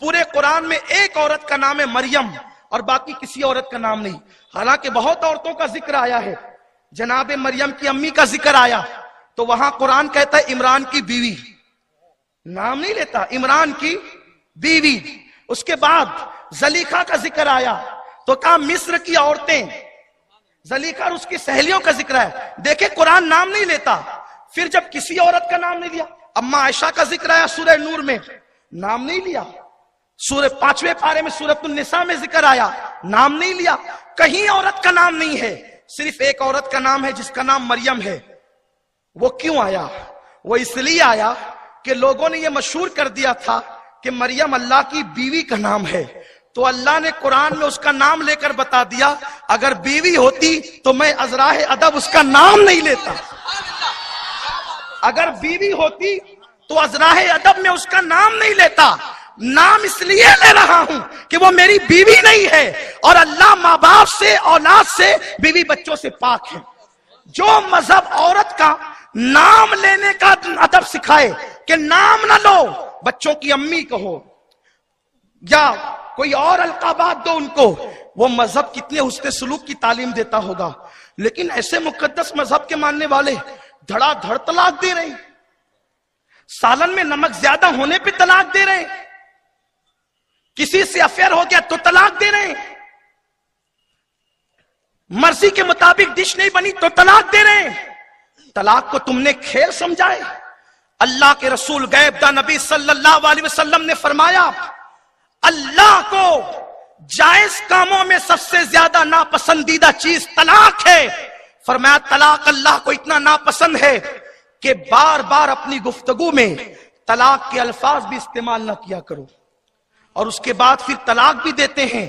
پورے قرآن میں ایک عورت کا نام ہے مریم اور باقی کسی عورت کا نام نہیں. حالانکہ بہت عورتوں کا ذکر آیا ہے. جناب مریم کی امی کا ذکر آیا تو وہاں قرآن کہتا ہے عمران کی بیوی، نام نہیں لیتا، عمران کی بیوی. اس کے بعد زلیخا کا ذکر آیا تو کہا مصر کی عورتیں. زلیخا اور اس کی سہیلیوں کا ذکر ہے. دیکھیں قرآن نام نہیں لیتا. پھر جب کسی عورت کا نام نہیں لیا، اما عائشہ کا ذکر آیا سورہ نور میں، نام نہیں لیا. سورہ 5ویں پارے میں سورۃ النساء میں ذکر آیا، نام نہیں لیا. کہیں عورت کا نام نہیں ہے، صرف ایک عورت کا نام ہے جس کا نام مریم ہے. وہ کیوں آیا؟ وہ اس لیے آیا کہ لوگوں نے یہ مشہور کر دیا تھا کہ مریم اللہ کی بیوی کا نام ہے. تو اللہ نے قرآن میں اس کا نام لے کر بتا دیا اگر بیوی ہوتی تو میں ازراہ ادب اس کا نام نہیں لیتا. اگر بیوی ہوتی تو ازراہ ادب میں اس کا نام نہیں لیتا. نام اس لیے لے رہا ہوں کہ وہ میری بیوی نہیں ہے اور اللہ ماں باپ سے، اولاد سے، بیوی بچوں سے پاک ہے. جو مذہب عورت کا نام لینے کا ادب سکھائے کہ نام نہ لو، بچوں کی امی کہو یا کوئی اور القابات دو ان کو، وہ مذہب کتنے حسن سلوک کی تعلیم دیتا ہوگا. لیکن ایسے مقدس مذہب کے ماننے والے دھڑا دھڑ طلاق دے رہے ہیں. سالن میں نمک زیادہ ہونے پہ طلاق دے رہے ہیں. کسی سے افیئر ہو گیا تو طلاق دے رہے ہیں. مرضی کے مطابق ڈش نہیں بنی تو طلاق دے رہے ہیں. طلاق کو تم نے کھیل سمجھائے. اللہ کے رسول غیب دا نبی صلی اللہ علیہ وسلم نے فرمایا اللہ کو جائز کاموں میں سب سے زیادہ ناپسندیدہ چیز طلاق ہے. فرمایا طلاق اللہ کو اتنا ناپسند ہے کہ بار بار اپنی گفتگو میں طلاق کے الفاظ بھی استعمال نہ کیا کرو. اور اس کے بعد پھر طلاق بھی دیتے ہیں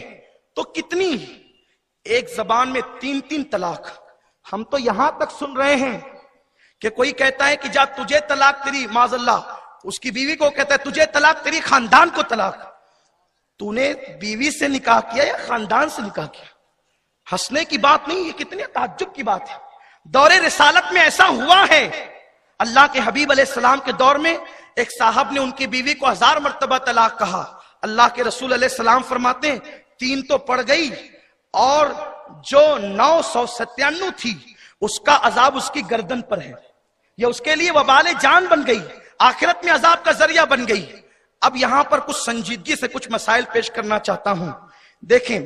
تو کتنی، ایک زبان میں 3 طلاق. ہم تو یہاں تک سن رہے ہیں کہ کوئی کہتا ہے کہ جا تجھے طلاق تیری، معاذ اللہ اس کی بیوی کو کہتا ہے تجھے طلاق تیری خاندان کو طلاق. تو نے بیوی سے نکاح کیا یا خاندان سے نکاح کیا؟ ہنسنے کی بات نہیں، یہ کتنے تعجب کی بات ہے. دور رسالت میں ایسا ہوا ہے. اللہ کے حبیب علیہ السلام کے دور میں ایک صاحب نے ان کی بیوی کو 1000 مرتبہ طلاق کہا. اللہ کے رسول علیہ السلام فرماتے ہیں 3 تو پڑ گئی اور جو 997 تھی اس کا عذاب اس کی گردن پر ہے. یہ اس کے لیے وبال جان بن گئی، آخرت میں عذاب کا ذریعہ بن گئی. اب یہاں پر کچھ سنجیدگی سے کچھ مسائل پیش کرنا چاہتا ہوں. دیکھیں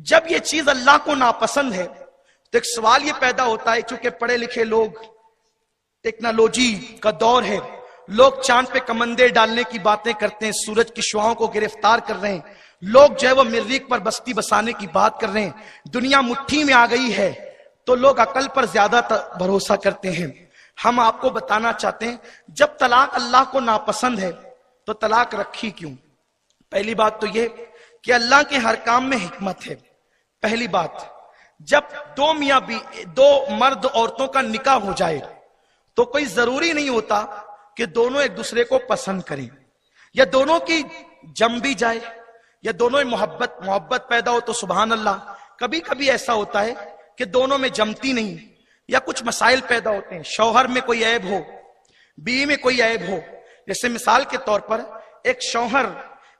جب یہ چیز اللہ کو ناپسند ہے تو ایک سوال یہ پیدا ہوتا ہے، چونکہ پڑھے لکھے لوگ، ٹیکنالوجی کا دور ہے، لوگ چاند پہ کمندے ڈالنے کی باتیں کرتے ہیں، سورج کی شعاؤں کو گرفتار کر رہے ہیں، لوگ جو ہے وہ مریخ پر بستی بسانے کی بات کر رہے ہیں، دنیا مٹھی میں آ گئی ہے تو لوگ عقل پر زیادہ بھروسہ کرتے ہیں. ہم آپ کو بتانا چاہتے ہیں جب طلاق اللہ کو ناپسند ہے تو طلاق رکھی کیوں؟ پہلی بات تو یہ کہ اللہ کے ہر کام میں حکمت ہے. پہلی بات، جب دو مرد عورتوں کا نکاح ہو جائے تو کوئی ضروری نہیں ہوتا کہ دونوں ایک دوسرے کو پسند کریں یا دونوں کی جم بھی جائے یا دونوں محبت پیدا ہو تو سبحان اللہ. کبھی کبھی ایسا ہوتا ہے کہ دونوں میں جمتی نہیں یا کچھ مسائل پیدا ہوتے ہیں، شوہر میں کوئی عیب ہو، بیوی میں کوئی عیب ہو. جیسے مثال کے طور پر ایک شوہر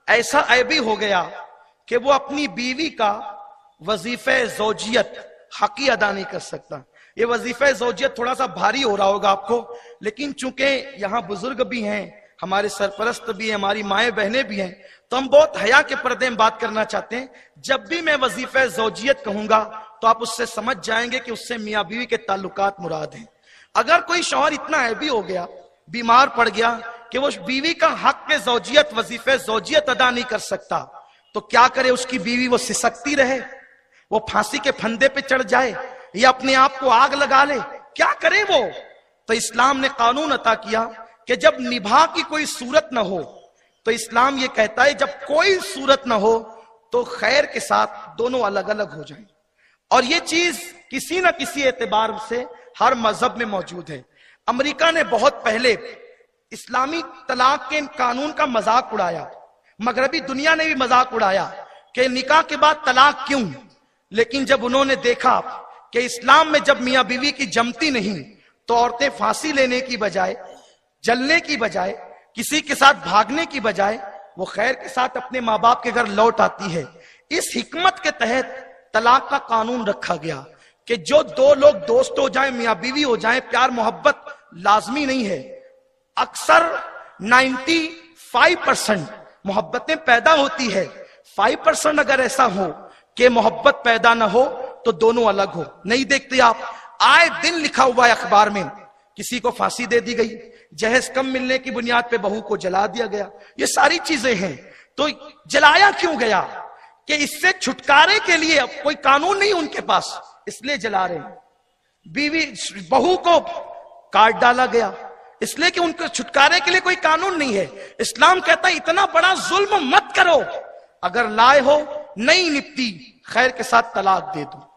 ایسا عیبی ہو گیا کہ وہ اپنی بیوی کا وظیفہ زوجیت حقی ادا نہیں کر سکتا. یہ وظیفہ زوجیت تھوڑا سا بھاری ہو رہا ہوگا آپ کو، لیکن چونکہ یہاں بزرگ بھی ہیں، ہمارے سرپرست بھی ہیں، ہماری مائیں بہنیں بھی ہیں، تو ہم بہت حیا کے پردے میں بات کرنا چاہتے ہیں. جب بھی میں وظیفہ زوجیت کہوں گا تو آپ اس سے سمجھ جائیں گے کہ اس سے میاں بیوی کے تعلقات مراد ہیں. اگر کوئی شوہر اتنا عیبی ہو گیا، بیمار پڑ گیا کہ وہ بیوی کا حق کے زوجیت، وظیفہ زوجیت ادا نہیں کر سکتا، تو کیا کرے اس کی بیوی؟ وہ سسکتی رہے، وہ پھانسی کے پھندے پہ چڑھ جائے یا اپنے آپ کو آگ لگا لے؟ کیا کرے وہ؟ تو اسلام نے قانون عطا کیا کہ جب نبھا کی کوئی صورت نہ ہو تو اسلام یہ کہتا ہے جب کوئی صورت نہ ہو تو خیر کے ساتھ دونوں الگ الگ ہو جائیں. اور یہ چیز کسی نہ کسی اعتبار سے ہر مذہب میں موجود ہے. امریکہ نے بہت پہلے اسلامی طلاق کے قانون کا مذاق اڑایا، مغربی دنیا نے بھی مذاق اڑایا کہ نکاح کے بعد طلاق کیوں. لیکن جب انہوں نے دیکھا کہ اسلام میں جب میاں بیوی کی جمتی نہیں تو عورتیں پھانسی لینے کی بجائے، جلنے کی بجائے، کسی کے ساتھ بھاگنے کی بجائے وہ خیر کے ساتھ اپنے ماں باپ کے گھر لوٹ آتی ہے۔ اس حکمت کے تحت طلاق کا قانون رکھا گیا کہ جو دو لوگ دوست ہو جائیں، میاں بیوی ہو جائیں، پیار محبت لازمی نہیں ہے، اکثر 95% محبتیں پیدا ہوتی ہے، 5% اگر ایسا ہو کہ محبت پیدا نہ ہو تو دونوں الگ ہو۔ نہیں دیکھتے آپ، آئے دن لکھا ہوا ہے اخبار میں، کسی کو پھانسی دے دی گئی، جہیز کم ملنے کی بنیاد پہ بہو کو جلا دیا گیا، یہ ساری چیزیں ہیں۔ تو جلایا کیوں گیا؟ کہ اس سے چھٹکارے کے لیے اب کوئی قانون نہیں ان کے پاس، اس لیے جلا رہے ہیں۔ بیوی بہو کو کاٹ ڈالا گیا اس لیے کہ ان کے چھٹکارے کے لیے کوئی قانون نہیں ہے۔ اسلام کہتا ہے اتنا بڑا ظلم مت کرو، اگر لائے ہو نہیں نپٹی خیر کے ساتھ طلاق دے دو۔